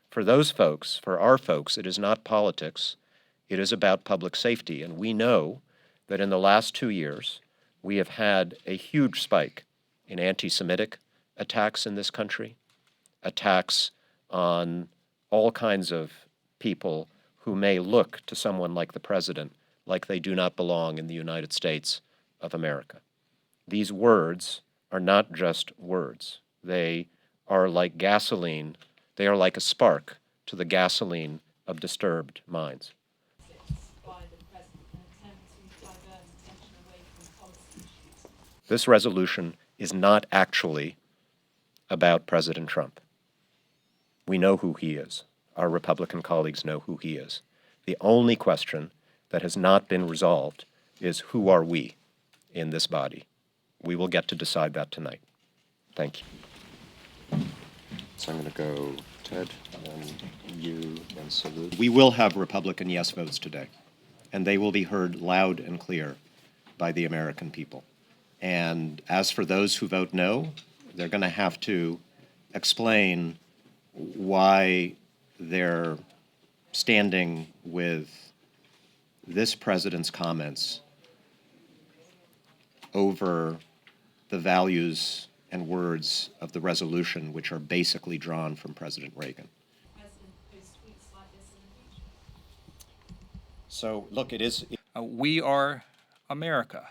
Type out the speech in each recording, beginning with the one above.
For those folks, for our folks, it is not politics. It is about public safety. And we know that in the last 2 years, we have had a huge spike in anti-Semitic attacks in this country, attacks on all kinds of people who may look to someone like the president like they do not belong in the United States of America. These words are not just words. They are like gasoline. They are like a spark to the gasoline of disturbed minds. This resolution is not actually about President Trump. We know who he is. Our Republican colleagues know who he is. The only question that has not been resolved is who are we in this body? We will get to decide that tonight. Thank you. So I'm going to go Ted, and then you, and Salud. We will have Republican yes votes today, and they will be heard loud and clear by the American people. And as for those who vote no, they're going to have to explain why they're standing with this president's comments over the values and words of the resolution, which are basically drawn from President Reagan. So, look, it is... We are America.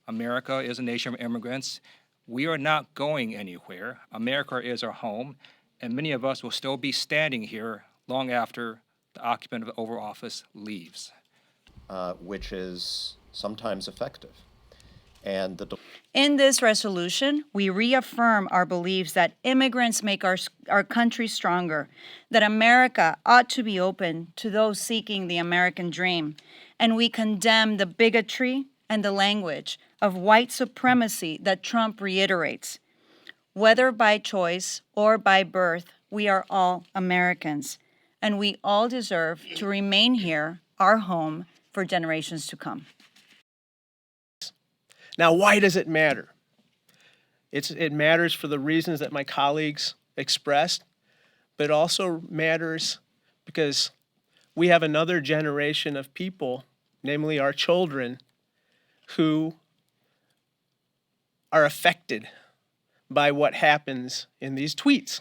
America is a nation of immigrants. We are not going anywhere. America is our home, and many of us will still be standing here long after the occupant of the Oval Office leaves. Which is sometimes effective. And in this resolution, we reaffirm our beliefs that immigrants make our country stronger, that America ought to be open to those seeking the American dream, and we condemn the bigotry and the language of white supremacy that Trump reiterates. Whether by choice or by birth, we are all Americans, and we all deserve to remain here, our home, for generations to come. Now, why does it matter? It matters for the reasons that my colleagues expressed, but it also matters because we have another generation of people, namely our children, who are affected by what happens in these tweets.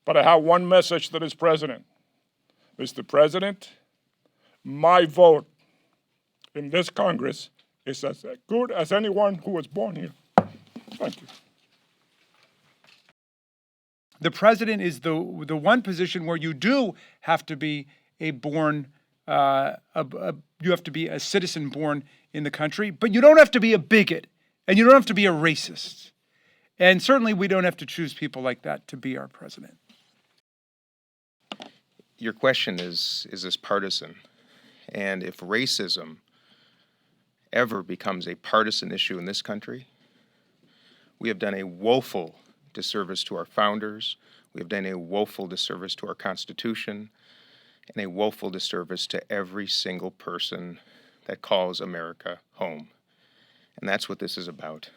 But I have one message to this president. Mr. President, my vote in this Congress is as good as anyone who was born here. Thank you. The president is the one position where you do have to be a born, you have to be a citizen born in the country, but you don't have to be a bigot, and you don't have to be a racist. And certainly we don't have to choose people like that to be our president. Your question is this partisan? And if racism ever becomes a partisan issue in this country, we have done a woeful disservice to our founders, we have done a woeful disservice to our Constitution, and a woeful disservice to every single person that calls America home. And that's what this is about.